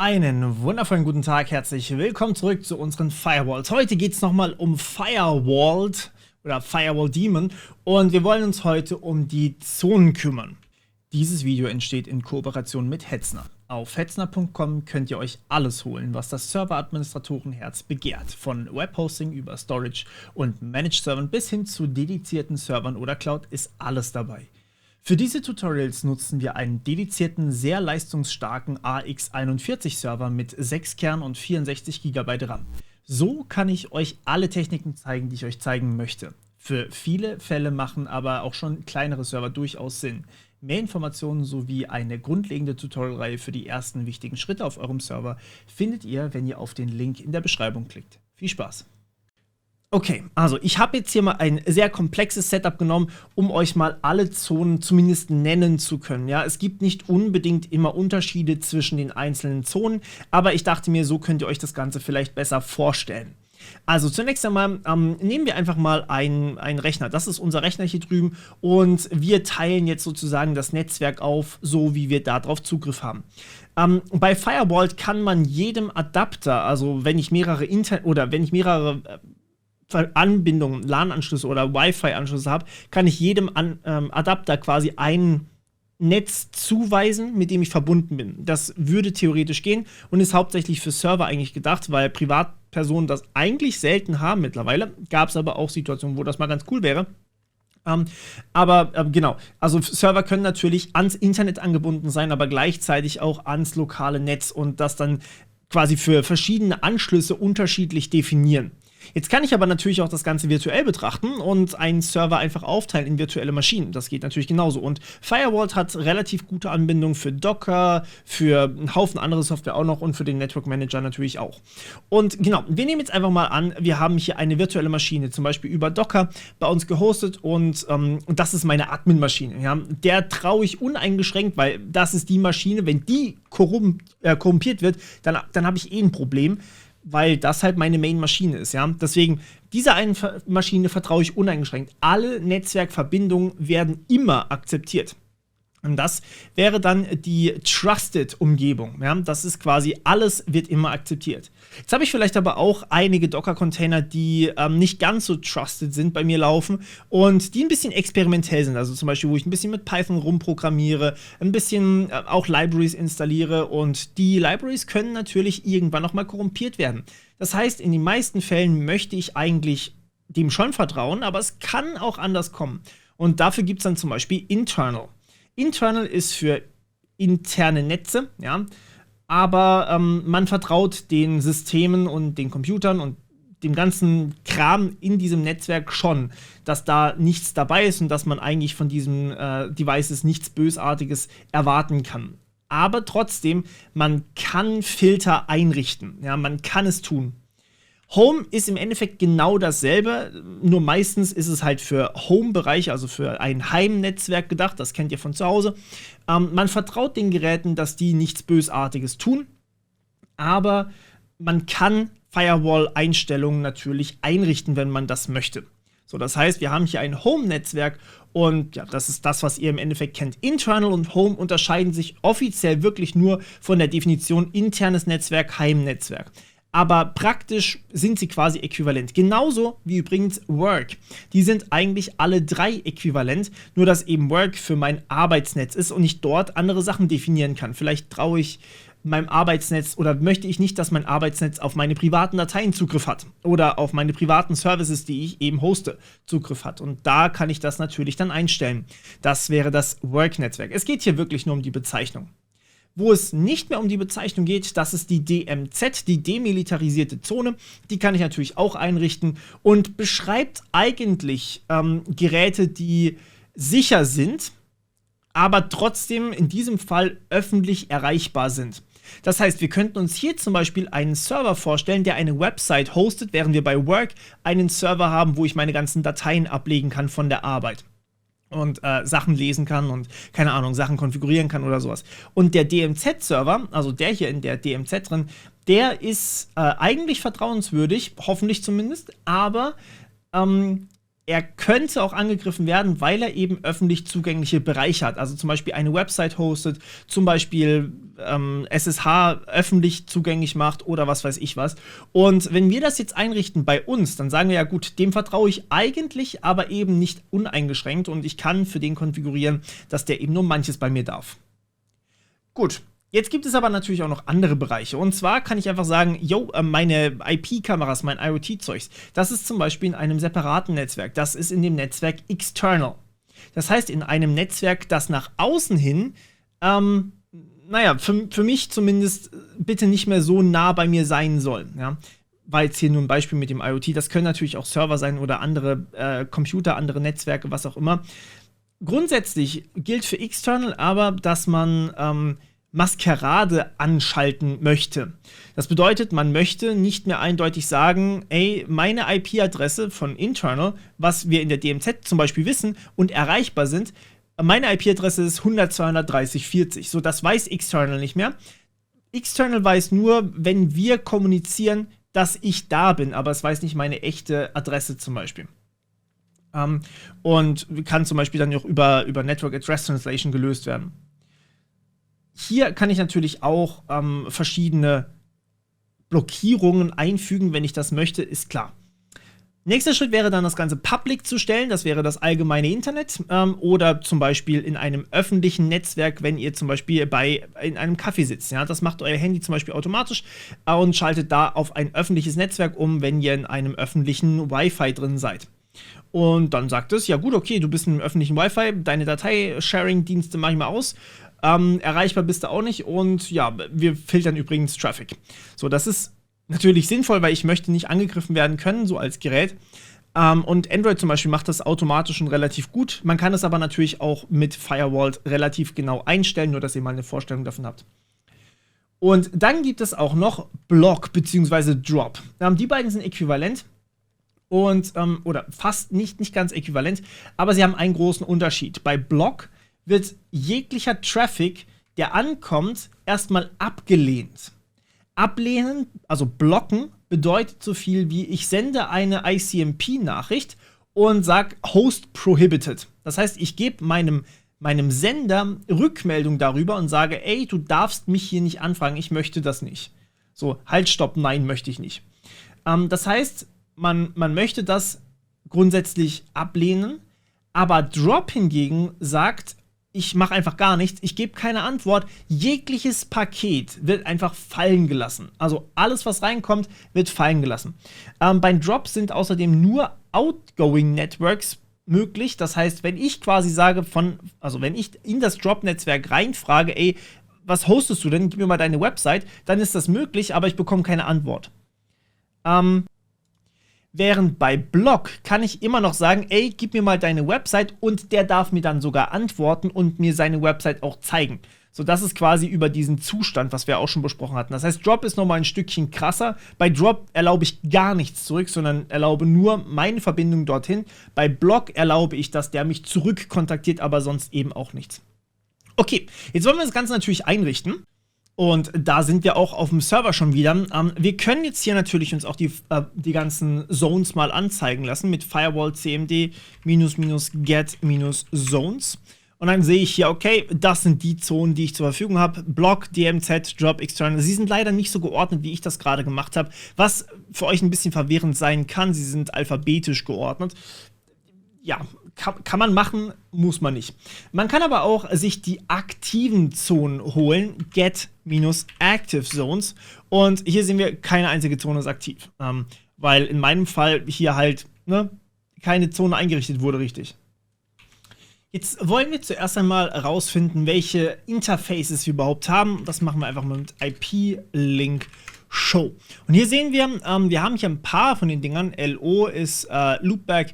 Einen wundervollen guten Tag, herzlich willkommen zurück zu unseren Firewalls. Heute geht es nochmal um Firewalled oder Firewall Demon und wir wollen uns heute um die Zonen kümmern. Dieses Video entsteht in Kooperation mit Hetzner. Auf hetzner.com könnt ihr euch alles holen, was das Serveradministratorenherz begehrt. Von Webhosting über Storage und Managed Servern bis hin zu dedizierten Servern oder Cloud ist alles dabei. Für diese Tutorials nutzen wir einen dedizierten, sehr leistungsstarken AX41-Server mit 6 Kernen und 64 GB RAM. So kann ich euch alle Techniken zeigen, die ich euch zeigen möchte. Für viele Fälle machen aber auch schon kleinere Server durchaus Sinn. Mehr Informationen sowie eine grundlegende Tutorialreihe für die ersten wichtigen Schritte auf eurem Server findet ihr, wenn ihr auf den Link in der Beschreibung klickt. Viel Spaß! Okay, also ich habe jetzt hier mal ein sehr komplexes Setup genommen, um euch mal alle Zonen zumindest nennen zu können. Ja, es gibt nicht unbedingt immer Unterschiede zwischen den einzelnen Zonen, aber ich dachte mir, so könnt ihr euch das Ganze vielleicht besser vorstellen. Also zunächst einmal nehmen wir einfach mal einen Rechner. Das ist unser Rechner hier drüben und wir teilen jetzt sozusagen das Netzwerk auf, so wie wir darauf Zugriff haben. Bei Firewall kann man jedem Adapter, also wenn ich mehrere Anbindungen, LAN-Anschlüsse oder Wi-Fi-Anschlüsse habe, kann ich jedem Adapter quasi ein Netz zuweisen, mit dem ich verbunden bin. Das würde theoretisch gehen und ist hauptsächlich für Server eigentlich gedacht, weil Privatpersonen das eigentlich selten haben mittlerweile. Gab es aber auch Situationen, wo das mal ganz cool wäre. Genau, also Server können natürlich ans Internet angebunden sein, aber gleichzeitig auch ans lokale Netz und das dann quasi für verschiedene Anschlüsse unterschiedlich definieren. Jetzt kann ich aber natürlich auch das Ganze virtuell betrachten und einen Server einfach aufteilen in virtuelle Maschinen. Das geht natürlich genauso. Und Firewall hat relativ gute Anbindung für Docker, für einen Haufen andere Software auch noch und für den Network Manager natürlich auch. Und genau, wir nehmen jetzt einfach mal an, wir haben hier eine virtuelle Maschine, zum Beispiel über Docker bei uns gehostet und das ist meine Admin-Maschine. Ja? Der traue ich uneingeschränkt, weil das ist die Maschine, wenn die korrumpiert wird, dann habe ich eh ein Problem, weil das halt meine Main-Maschine ist, ja. Deswegen, dieser einen Maschine vertraue ich uneingeschränkt. Alle Netzwerkverbindungen werden immer akzeptiert. Und das wäre dann die Trusted-Umgebung. Ja? Das ist quasi, alles wird immer akzeptiert. Jetzt habe ich vielleicht aber auch einige Docker-Container, die nicht ganz so trusted sind, bei mir laufen und die ein bisschen experimentell sind. Also zum Beispiel, wo ich ein bisschen mit Python rumprogrammiere, ein bisschen auch Libraries installiere und die Libraries können natürlich irgendwann noch mal korrumpiert werden. Das heißt, in den meisten Fällen möchte ich eigentlich dem schon vertrauen, aber es kann auch anders kommen. Und dafür gibt es dann zum Beispiel Internal. Internal ist für interne Netze, ja, aber man vertraut den Systemen und den Computern und dem ganzen Kram in diesem Netzwerk schon, dass da nichts dabei ist und dass man eigentlich von diesen Devices nichts Bösartiges erwarten kann. Aber trotzdem, man kann Filter einrichten, ja, man kann es tun. Home ist im Endeffekt genau dasselbe, nur meistens ist es halt für Home-Bereich, also für ein Heimnetzwerk gedacht, das kennt ihr von zu Hause. Man vertraut den Geräten, dass die nichts Bösartiges tun, aber man kann Firewall-Einstellungen natürlich einrichten, wenn man das möchte. So, das heißt, wir haben hier ein Home-Netzwerk und ja, das ist das, was ihr im Endeffekt kennt. Internal und Home unterscheiden sich offiziell wirklich nur von der Definition internes Netzwerk, Heimnetzwerk. Aber praktisch sind sie quasi äquivalent. Genauso wie übrigens Work. Die sind eigentlich alle drei äquivalent, nur dass eben Work für mein Arbeitsnetz ist und ich dort andere Sachen definieren kann. Vielleicht traue ich meinem Arbeitsnetz oder möchte ich nicht, dass mein Arbeitsnetz auf meine privaten Dateien Zugriff hat oder auf meine privaten Services, die ich eben hoste, Zugriff hat. Und da kann ich das natürlich dann einstellen. Das wäre das Work-Netzwerk. Es geht hier wirklich nur um die Bezeichnung. Wo es nicht mehr um die Bezeichnung geht, das ist die DMZ, die demilitarisierte Zone. Die kann ich natürlich auch einrichten und beschreibt eigentlich Geräte, die sicher sind, aber trotzdem in diesem Fall öffentlich erreichbar sind. Das heißt, wir könnten uns hier zum Beispiel einen Server vorstellen, der eine Website hostet, während wir bei Work einen Server haben, wo ich meine ganzen Dateien ablegen kann von der Arbeit. Und Sachen lesen kann und, keine Ahnung, Sachen konfigurieren kann oder sowas. Und der DMZ-Server, also der hier in der DMZ drin, der ist eigentlich vertrauenswürdig, hoffentlich zumindest, aber er könnte auch angegriffen werden, weil er eben öffentlich zugängliche Bereiche hat. Also zum Beispiel eine Website hostet, zum Beispiel SSH öffentlich zugänglich macht oder was weiß ich was. Und wenn wir das jetzt einrichten bei uns, dann sagen wir ja gut, dem vertraue ich eigentlich, aber eben nicht uneingeschränkt. Und ich kann für den konfigurieren, dass der eben nur manches bei mir darf. Gut. Jetzt gibt es aber natürlich auch noch andere Bereiche. Und zwar kann ich einfach sagen, yo, meine IP-Kameras, mein IoT-Zeugs, das ist zum Beispiel in einem separaten Netzwerk. Das ist in dem Netzwerk External. Das heißt, in einem Netzwerk, das nach außen hin, naja, für mich zumindest bitte nicht mehr so nah bei mir sein soll. Ja? War jetzt hier nur ein Beispiel mit dem IoT. Das können natürlich auch Server sein oder andere Computer, andere Netzwerke, was auch immer. Grundsätzlich gilt für External aber, dass man Maskerade anschalten möchte. Das bedeutet, man möchte nicht mehr eindeutig sagen, ey, meine IP-Adresse von Internal, was wir in der DMZ zum Beispiel wissen und erreichbar sind, meine IP-Adresse ist 100.230.40. So, das weiß External nicht mehr. External weiß nur, wenn wir kommunizieren, dass ich da bin, aber es weiß nicht meine echte Adresse zum Beispiel. Und kann zum Beispiel dann auch über Network Address Translation gelöst werden. Hier kann ich natürlich auch verschiedene Blockierungen einfügen, wenn ich das möchte, ist klar. Nächster Schritt wäre dann, das Ganze public zu stellen. Das wäre das allgemeine Internet oder zum Beispiel in einem öffentlichen Netzwerk, wenn ihr zum Beispiel in einem Café sitzt. Ja? Das macht euer Handy zum Beispiel automatisch und schaltet da auf ein öffentliches Netzwerk um, wenn ihr in einem öffentlichen Wi-Fi drin seid. Und dann sagt es, ja gut, okay, du bist in einem öffentlichen Wi-Fi, deine Datei-Sharing-Dienste mach ich mal aus. Erreichbar bist du auch nicht und ja, wir filtern übrigens Traffic. So, das ist natürlich sinnvoll, weil ich möchte nicht angegriffen werden können, so als Gerät. Und Android zum Beispiel macht das automatisch und relativ gut. Man kann es aber natürlich auch mit Firewall relativ genau einstellen, nur dass ihr mal eine Vorstellung davon habt. Und dann gibt es auch noch Block bzw. Drop. Die beiden sind äquivalent. Und, oder fast nicht ganz äquivalent, aber sie haben einen großen Unterschied. Bei Block wird jeglicher Traffic, der ankommt, erstmal abgelehnt. Ablehnen, also blocken, bedeutet so viel wie, ich sende eine ICMP-Nachricht und sage Host prohibited. Das heißt, ich gebe meinem Sender Rückmeldung darüber und sage, ey, du darfst mich hier nicht anfragen, ich möchte das nicht. So, halt, stopp, nein, möchte ich nicht. Das heißt, man möchte das grundsätzlich ablehnen, aber Drop hingegen sagt, ich mache einfach gar nichts, ich gebe keine Antwort. Jegliches Paket wird einfach fallen gelassen. Also alles, was reinkommt, wird fallen gelassen. Bei Drop sind außerdem nur Outgoing Networks möglich. Das heißt, wenn ich quasi sage, wenn ich in das Drop-Netzwerk reinfrage, ey, was hostest du denn? Gib mir mal deine Website, dann ist das möglich, aber ich bekomme keine Antwort. Während bei Block kann ich immer noch sagen, ey, gib mir mal deine Website und der darf mir dann sogar antworten und mir seine Website auch zeigen. So, das ist quasi über diesen Zustand, was wir auch schon besprochen hatten. Das heißt, Drop ist nochmal ein Stückchen krasser. Bei Drop erlaube ich gar nichts zurück, sondern erlaube nur meine Verbindung dorthin. Bei Block erlaube ich, dass der mich zurückkontaktiert, aber sonst eben auch nichts. Okay, jetzt wollen wir das Ganze natürlich einrichten. Und da sind wir auch auf dem Server schon wieder. Wir können jetzt hier natürlich uns auch die ganzen Zones mal anzeigen lassen mit Firewall cmd -get-zones. Und dann sehe ich hier, okay, das sind die Zonen, die ich zur Verfügung habe. Block, DMZ, Drop, External. Sie sind leider nicht so geordnet, wie ich das gerade gemacht habe, was für euch ein bisschen verwirrend sein kann. Sie sind alphabetisch geordnet. Ja, kann man machen, muss man nicht. Man kann aber auch sich die aktiven Zonen holen, get-active zones. Und hier sehen wir, keine einzige Zone ist aktiv. Weil in meinem Fall hier halt keine Zone eingerichtet wurde, richtig. Jetzt wollen wir zuerst einmal herausfinden, welche Interfaces wir überhaupt haben. Das machen wir einfach mal mit IP-Link Show. Und hier sehen wir, wir haben hier ein paar von den Dingern. LO ist Loopback.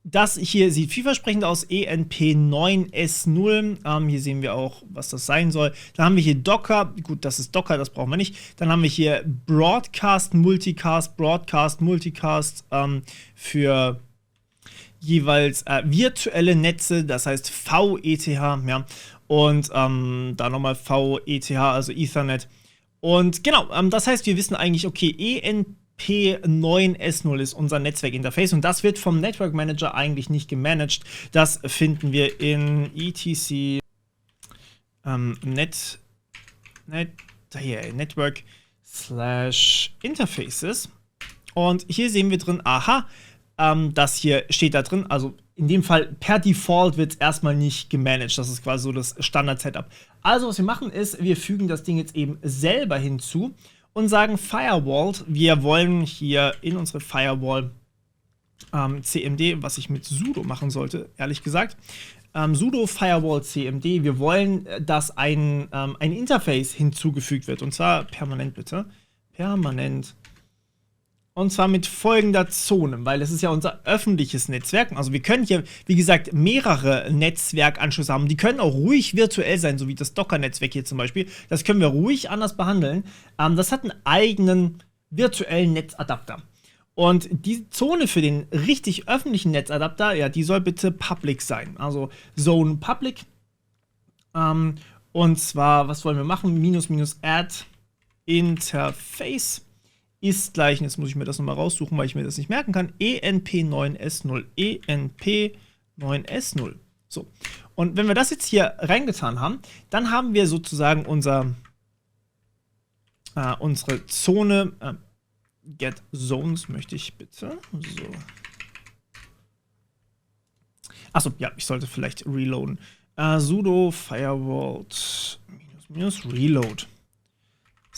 Das hier sieht vielversprechend aus, ENP9S0. Hier sehen wir auch, was das sein soll. Dann haben wir hier Docker. Gut, das ist Docker, das brauchen wir nicht. Dann haben wir hier Broadcast, Multicast für jeweils virtuelle Netze, das heißt VETH, ja. Und da nochmal VETH, also Ethernet. Und genau, das heißt, wir wissen eigentlich, okay, ENP9S0 ist unser Netzwerkinterface und das wird vom Network Manager eigentlich nicht gemanagt. Das finden wir in etc Network/Interfaces. Und hier sehen wir drin, aha, das hier steht da drin, also in dem Fall per Default wird es erstmal nicht gemanagt. Das ist quasi so das Standard-Setup. Also was wir machen ist, wir fügen das Ding jetzt eben selber hinzu und sagen Firewall. Wir wollen hier in unsere Firewall CMD, was ich mit sudo machen sollte, ehrlich gesagt, sudo firewall CMD. Wir wollen, dass ein Interface hinzugefügt wird. Und zwar permanent bitte. Permanent. Und zwar mit folgender Zone, weil das ist ja unser öffentliches Netzwerk. Also wir können hier, wie gesagt, mehrere Netzwerkanschlüsse haben. Die können auch ruhig virtuell sein, so wie das Docker-Netzwerk hier zum Beispiel. Das können wir ruhig anders behandeln. Das hat einen eigenen virtuellen Netzadapter. Und die Zone für den richtig öffentlichen Netzadapter, ja, die soll bitte public sein. Also Zone Public. Und zwar, was wollen wir machen? --add Interface ist gleich, jetzt muss ich mir das nochmal raussuchen, weil ich mir das nicht merken kann, ENP9S0, ENP9S0. So, und wenn wir das jetzt hier reingetan haben, dann haben wir sozusagen unsere Zone, get zones möchte ich bitte, so. Achso, ja, ich sollte vielleicht reloaden. Sudo firewall -reload.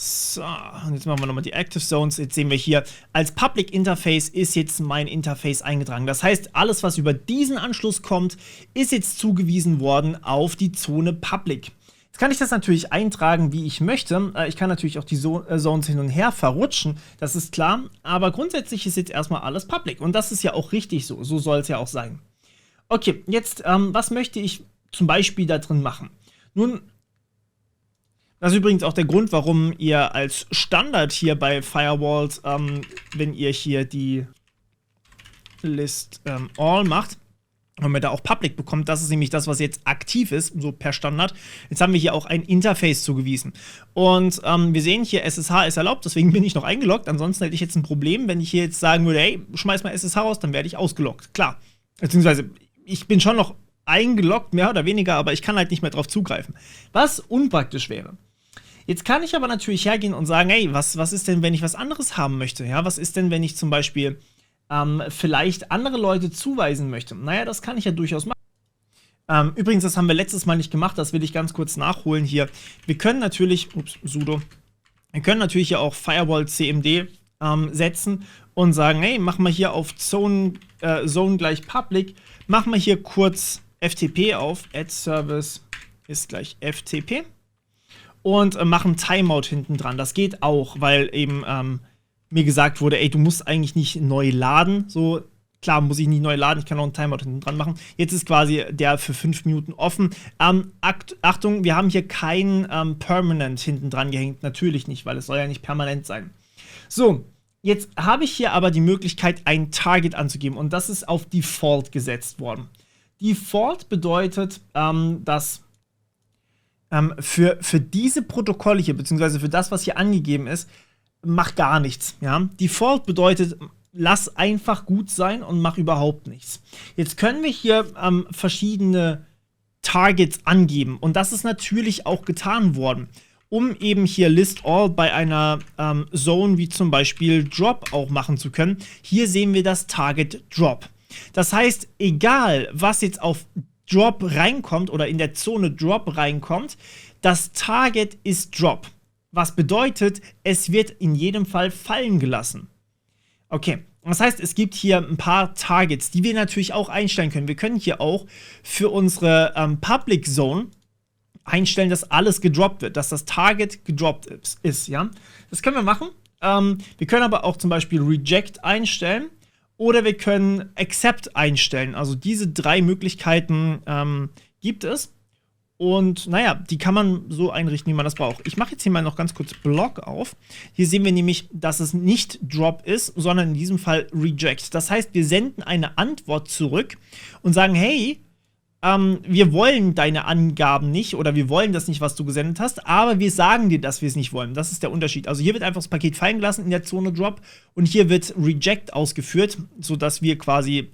So, und jetzt machen wir nochmal die Active Zones. Jetzt sehen wir hier, als Public Interface ist jetzt mein Interface eingetragen. Das heißt, alles, was über diesen Anschluss kommt, ist jetzt zugewiesen worden auf die Zone Public. Jetzt kann ich das natürlich eintragen, wie ich möchte. Ich kann natürlich auch die Zones hin und her verrutschen, das ist klar. Aber grundsätzlich ist jetzt erstmal alles Public. Und das ist ja auch richtig so. So soll es ja auch sein. Okay, jetzt, was möchte ich zum Beispiel da drin machen? Nun, das ist übrigens auch der Grund, warum ihr als Standard hier bei Firewalls, wenn ihr hier die List All macht, wenn man da auch Public bekommt, das ist nämlich das, was jetzt aktiv ist, so per Standard. Jetzt haben wir hier auch ein Interface zugewiesen. Und wir sehen hier, SSH ist erlaubt, deswegen bin ich noch eingeloggt. Ansonsten hätte ich jetzt ein Problem, wenn ich hier jetzt sagen würde, hey, schmeiß mal SSH raus, dann werde ich ausgeloggt. Klar. Beziehungsweise, ich bin schon noch eingeloggt, mehr oder weniger, aber ich kann halt nicht mehr drauf zugreifen. Was unpraktisch wäre. Jetzt kann ich aber natürlich hergehen und sagen, hey, was ist denn, wenn ich was anderes haben möchte? Ja, was ist denn, wenn ich zum Beispiel vielleicht andere Leute zuweisen möchte? Naja, das kann ich ja durchaus machen. Übrigens, das haben wir letztes Mal nicht gemacht, das will ich ganz kurz nachholen hier. Wir können natürlich, sudo, wir können natürlich hier auch Firewall CMD setzen und sagen, hey, mach mal hier auf Zone gleich Public, mach mal hier kurz FTP auf, add service ist gleich FTP. Und machen Timeout hinten dran. Das geht auch, weil eben mir gesagt wurde, ey, du musst eigentlich nicht neu laden. So, klar muss ich nicht neu laden, ich kann auch einen Timeout hinten dran machen. Jetzt ist quasi der für 5 Minuten offen. Achtung, wir haben hier kein Permanent hinten dran gehängt. Natürlich nicht, weil es soll ja nicht permanent sein. So, jetzt habe ich hier aber die Möglichkeit, ein Target anzugeben. Und das ist auf Default gesetzt worden. Default bedeutet, dass für diese Protokolle hier, beziehungsweise für das, was hier angegeben ist, mach gar nichts. Ja? Default bedeutet, lass einfach gut sein und mach überhaupt nichts. Jetzt können wir hier verschiedene Targets angeben und das ist natürlich auch getan worden, um eben hier List All bei einer Zone wie zum Beispiel Drop auch machen zu können. Hier sehen wir das Target Drop. Das heißt, egal was jetzt auf Drop reinkommt oder in der Zone Drop reinkommt, das Target ist Drop. Was bedeutet, es wird in jedem Fall fallen gelassen. Okay, das heißt, es gibt hier ein paar Targets, die wir natürlich auch einstellen können. Wir können hier auch für unsere Public Zone einstellen, dass alles gedroppt wird, dass das Target gedroppt ist, ja. Das können wir machen. Wir können aber auch zum Beispiel Reject einstellen. Oder wir können Accept einstellen. Also diese 3 Möglichkeiten gibt es. Und naja, die kann man so einrichten, wie man das braucht. Ich mache jetzt hier mal noch ganz kurz Block auf. Hier sehen wir nämlich, dass es nicht Drop ist, sondern in diesem Fall Reject. Das heißt, wir senden eine Antwort zurück und sagen, hey, wir wollen deine Angaben nicht oder wir wollen das nicht, was du gesendet hast, aber wir sagen dir, dass wir es nicht wollen. Das ist der Unterschied. Also hier wird einfach das Paket fallen gelassen in der Zone Drop und hier wird Reject ausgeführt, sodass wir quasi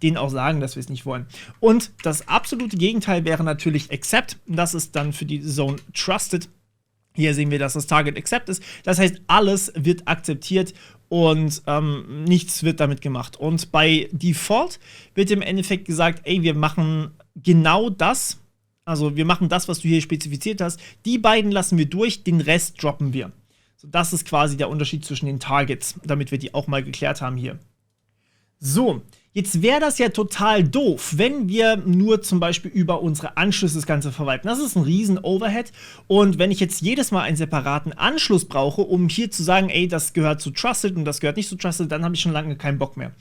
denen auch sagen, dass wir es nicht wollen. Und das absolute Gegenteil wäre natürlich Accept. Das ist dann für die Zone Trusted. Hier sehen wir, dass das Target Accept ist. Das heißt, alles wird akzeptiert und nichts wird damit gemacht. Und bei Default wird im Endeffekt gesagt, ey, wir machen genau das, also wir machen das, was du hier spezifiziert hast, die beiden lassen wir durch, den Rest droppen wir. So, das ist quasi der Unterschied zwischen den Targets, damit wir die auch mal geklärt haben hier. So, jetzt wäre das ja total doof, wenn wir nur zum Beispiel über unsere Anschlüsse das Ganze verwalten. Das ist ein riesen Overhead und wenn ich jetzt jedes Mal einen separaten Anschluss brauche, um hier zu sagen, ey, das gehört zu Trusted und das gehört nicht zu Trusted, dann habe ich schon lange keinen Bock mehr.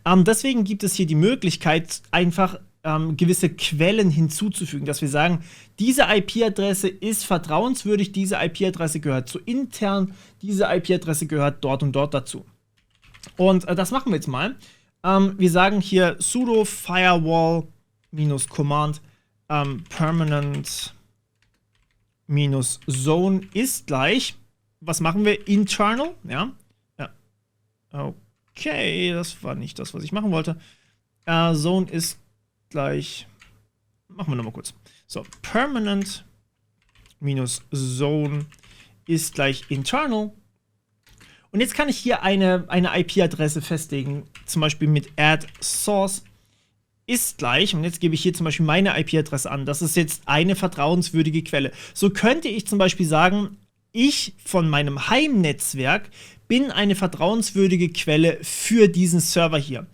Deswegen gibt es hier die Möglichkeit, einfach gewisse Quellen hinzuzufügen, dass wir sagen, diese IP-Adresse ist vertrauenswürdig, diese IP-Adresse gehört zu intern, diese IP-Adresse gehört dort und dort dazu. Und das machen wir jetzt mal. Wir sagen hier sudo firewall -command permanent -zone ist gleich, was machen wir? Internal, ja. Okay, das war nicht das, was ich machen wollte. Zone ist gleich, machen wir nochmal kurz. So, permanent -zone ist gleich internal. Und jetzt kann ich hier eine IP-Adresse festlegen, zum Beispiel mit add source ist gleich, und jetzt gebe ich hier zum Beispiel meine IP-Adresse an. Das ist jetzt eine vertrauenswürdige Quelle. So könnte ich zum Beispiel sagen, ich von meinem Heimnetzwerk bin eine vertrauenswürdige Quelle für diesen Server hier.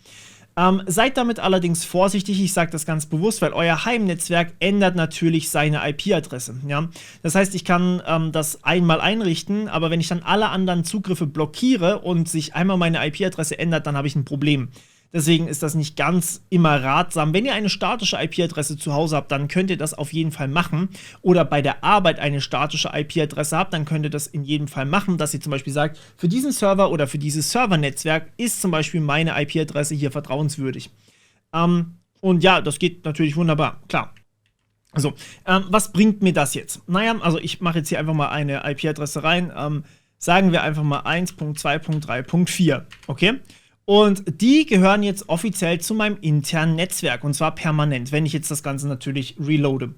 Seid damit allerdings vorsichtig, ich sage das ganz bewusst, weil euer Heimnetzwerk ändert natürlich seine IP-Adresse. Ja? Das heißt, ich kann das einmal einrichten, aber wenn ich dann alle anderen Zugriffe blockiere und sich einmal meine IP-Adresse ändert, dann habe ich ein Problem. Deswegen ist das nicht ganz immer ratsam. Wenn ihr eine statische IP-Adresse zu Hause habt, dann könnt ihr das auf jeden Fall machen. Oder bei der Arbeit eine statische IP-Adresse habt, dann könnt ihr das in jedem Fall machen, dass ihr zum Beispiel sagt, für diesen Server oder für dieses Servernetzwerk ist zum Beispiel meine IP-Adresse hier vertrauenswürdig. Und ja, das geht natürlich wunderbar, klar. Also, was bringt mir das jetzt? Naja, also ich mache jetzt hier einfach mal eine IP-Adresse rein. Sagen wir einfach mal 1.2.3.4, okay? Und die gehören jetzt offiziell zu meinem internen Netzwerk, und zwar permanent, wenn ich jetzt das Ganze natürlich reloade.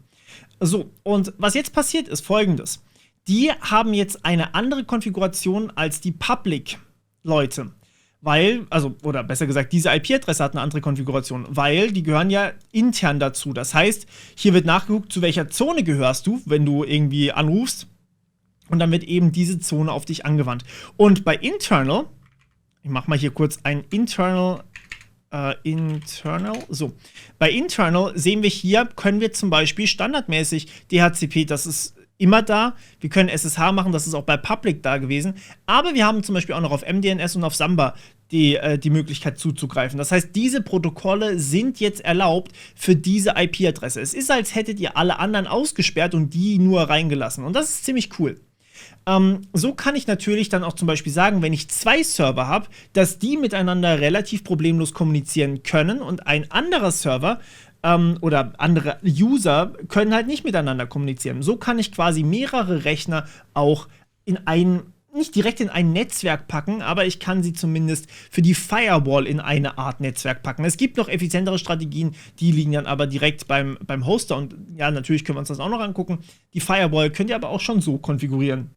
So, und was jetzt passiert ist folgendes. Die haben jetzt eine andere Konfiguration als die Public-Leute. Weil, also, oder besser gesagt, diese IP-Adresse hat eine andere Konfiguration, weil die gehören ja intern dazu. Das heißt, hier wird nachgeguckt, zu welcher Zone gehörst du, wenn du irgendwie anrufst. Und dann wird eben diese Zone auf dich angewandt. Und bei Internal, ich mache mal hier kurz ein Internal. So, bei Internal sehen wir hier, können wir zum Beispiel standardmäßig DHCP, das ist immer da. Wir können SSH machen, das ist auch bei Public da gewesen. Aber wir haben zum Beispiel auch noch auf MDNS und auf Samba die Möglichkeit zuzugreifen. Das heißt, diese Protokolle sind jetzt erlaubt für diese IP-Adresse. Es ist, als hättet ihr alle anderen ausgesperrt und die nur reingelassen. Und das ist ziemlich cool. So kann ich natürlich dann auch zum Beispiel sagen, wenn ich zwei Server habe, dass die miteinander relativ problemlos kommunizieren können und ein anderer Server oder andere User können halt nicht miteinander kommunizieren. So kann ich quasi mehrere Rechner auch nicht direkt in ein Netzwerk packen, aber ich kann sie zumindest für die Firewall in eine Art Netzwerk packen. Es gibt noch effizientere Strategien, die liegen dann aber direkt beim Hoster und ja, natürlich können wir uns das auch noch angucken. Die Firewall könnt ihr aber auch schon so konfigurieren.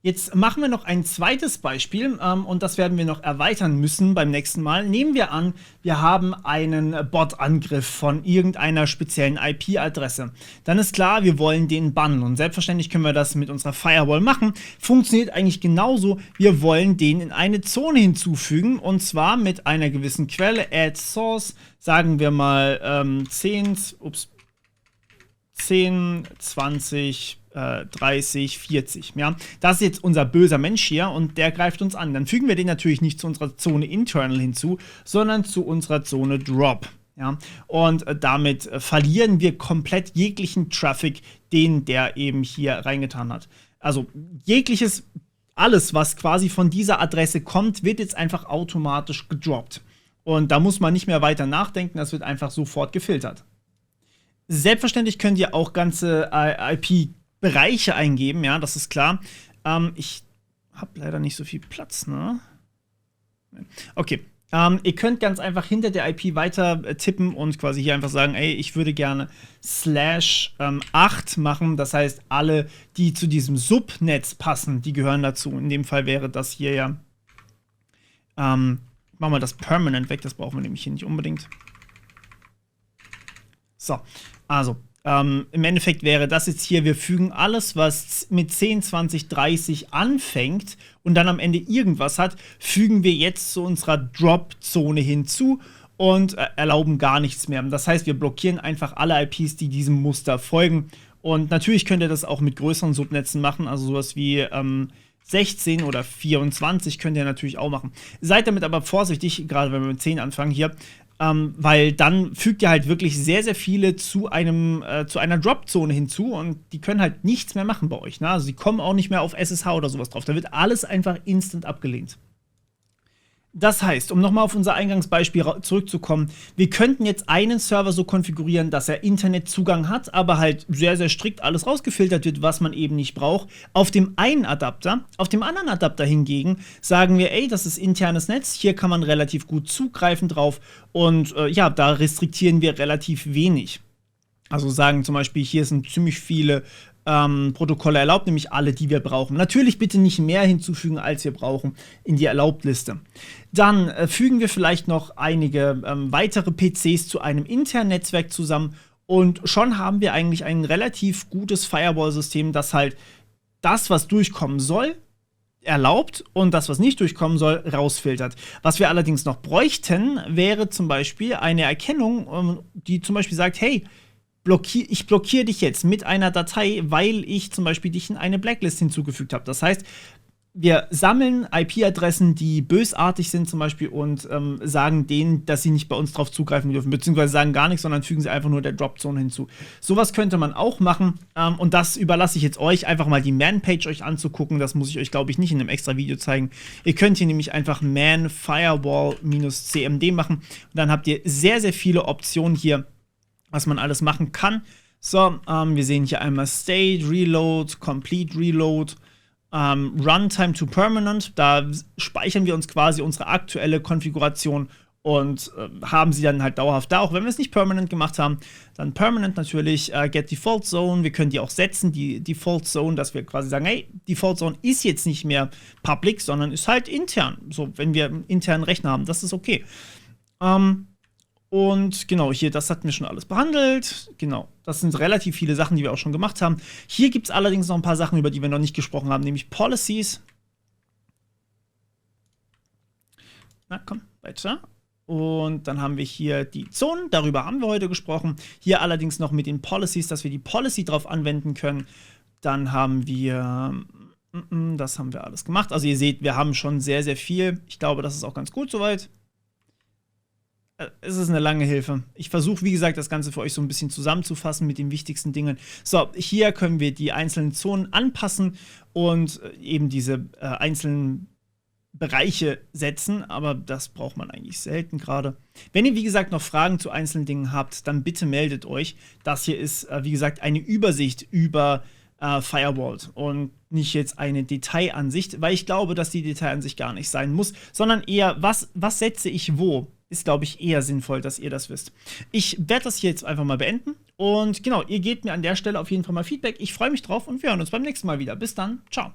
Jetzt machen wir noch ein zweites Beispiel und das werden wir noch erweitern müssen beim nächsten Mal. Nehmen wir an, wir haben einen Bot-Angriff von irgendeiner speziellen IP-Adresse. Dann ist klar, wir wollen den bannen und selbstverständlich können wir das mit unserer Firewall machen. Funktioniert eigentlich genauso, wir wollen den in eine Zone hinzufügen und zwar mit einer gewissen Quelle, add source, sagen wir mal 10, 20, 30, 40, ja. Das ist jetzt unser böser Mensch hier und der greift uns an. Dann fügen wir den natürlich nicht zu unserer Zone Internal hinzu, sondern zu unserer Zone Drop, ja. Und damit verlieren wir komplett jeglichen Traffic, den der eben hier reingetan hat. Also alles, was quasi von dieser Adresse kommt, wird jetzt einfach automatisch gedroppt. Und da muss man nicht mehr weiter nachdenken, das wird einfach sofort gefiltert. Selbstverständlich könnt ihr auch ganze IP-Bereiche eingeben, ja, das ist klar. Ich habe leider nicht so viel Platz, ne? Okay. Ihr könnt ganz einfach hinter der IP weiter tippen und quasi hier einfach sagen, ey, ich würde gerne /8 machen. Das heißt, alle, die zu diesem Subnetz passen, die gehören dazu. In dem Fall wäre das hier ja. Machen wir das Permanent weg, das brauchen wir nämlich hier nicht unbedingt. So, also, im Endeffekt wäre das jetzt hier, wir fügen alles, was mit 10, 20, 30 anfängt und dann am Ende irgendwas hat, fügen wir jetzt zu unserer Drop-Zone hinzu und erlauben gar nichts mehr. Das heißt, wir blockieren einfach alle IPs, die diesem Muster folgen. Und natürlich könnt ihr das auch mit größeren Subnetzen machen, also sowas wie 16 oder 24 könnt ihr natürlich auch machen. Seid damit aber vorsichtig, gerade wenn wir mit 10 anfangen hier, weil dann fügt ihr halt wirklich sehr, sehr viele zu einer Drop-Zone hinzu und die können halt nichts mehr machen bei euch. Ne? Also sie kommen auch nicht mehr auf SSH oder sowas drauf. Da wird alles einfach instant abgelehnt. Das heißt, um nochmal auf unser Eingangsbeispiel zurückzukommen, wir könnten jetzt einen Server so konfigurieren, dass er Internetzugang hat, aber halt sehr, sehr strikt alles rausgefiltert wird, was man eben nicht braucht. Auf dem einen Adapter, auf dem anderen Adapter hingegen sagen wir, ey, das ist internes Netz, hier kann man relativ gut zugreifen drauf und ja, da restriktieren wir relativ wenig. Also sagen zum Beispiel, hier sind ziemlich viele Protokolle erlaubt, nämlich alle, die wir brauchen. Natürlich bitte nicht mehr hinzufügen, als wir brauchen in die Erlaubtliste. Dann fügen wir vielleicht noch einige weitere PCs zu einem internen Netzwerk zusammen und schon haben wir eigentlich ein relativ gutes Firewall-System, das halt das, was durchkommen soll, erlaubt und das, was nicht durchkommen soll, rausfiltert. Was wir allerdings noch bräuchten, wäre zum Beispiel eine Erkennung, die zum Beispiel sagt, hey, ich blockiere dich jetzt mit einer Datei, weil ich zum Beispiel dich in eine Blacklist hinzugefügt habe. Das heißt, wir sammeln IP-Adressen, die bösartig sind zum Beispiel und sagen denen, dass sie nicht bei uns drauf zugreifen dürfen, beziehungsweise sagen gar nichts, sondern fügen sie einfach nur der Drop-Zone hinzu. Sowas könnte man auch machen und das überlasse ich jetzt euch, einfach mal die Man-Page euch anzugucken. Das muss ich euch, glaube ich, nicht in einem extra Video zeigen. Ihr könnt hier nämlich einfach Man Firewall-CMD machen und dann habt ihr sehr, sehr viele Optionen hier, was man alles machen kann. So, wir sehen hier einmal State, Reload, Complete Reload, Runtime to Permanent. Da speichern wir uns quasi unsere aktuelle Konfiguration und haben sie dann halt dauerhaft da. Auch wenn wir es nicht permanent gemacht haben, dann Permanent natürlich, Get Default Zone. Wir können die auch setzen, die Default Zone, dass wir quasi sagen, hey, Default Zone ist jetzt nicht mehr public, sondern ist halt intern. So, wenn wir einen internen Rechner haben, das ist okay. Und genau, hier, das hatten wir schon alles behandelt. Genau, das sind relativ viele Sachen, die wir auch schon gemacht haben. Hier gibt es allerdings noch ein paar Sachen, über die wir noch nicht gesprochen haben, nämlich Policies. Na komm, weiter. Und dann haben wir hier die Zonen, darüber haben wir heute gesprochen. Hier allerdings noch mit den Policies, dass wir die Policy drauf anwenden können. Dann haben wir, das haben wir alles gemacht. Also ihr seht, wir haben schon sehr, sehr viel. Ich glaube, das ist auch ganz gut soweit. Es ist eine lange Hilfe. Ich versuche, wie gesagt, das Ganze für euch so ein bisschen zusammenzufassen mit den wichtigsten Dingen. So, hier können wir die einzelnen Zonen anpassen und eben diese einzelnen Bereiche setzen, aber das braucht man eigentlich selten gerade. Wenn ihr, wie gesagt, noch Fragen zu einzelnen Dingen habt, dann bitte meldet euch. Das hier ist, wie gesagt, eine Übersicht über Firewall und nicht jetzt eine Detailansicht, weil ich glaube, dass die Detailansicht gar nicht sein muss, sondern eher, was setze ich wo? Ist, glaube ich, eher sinnvoll, dass ihr das wisst. Ich werde das hier jetzt einfach mal beenden. Und genau, ihr gebt mir an der Stelle auf jeden Fall mal Feedback. Ich freue mich drauf und wir hören uns beim nächsten Mal wieder. Bis dann. Ciao.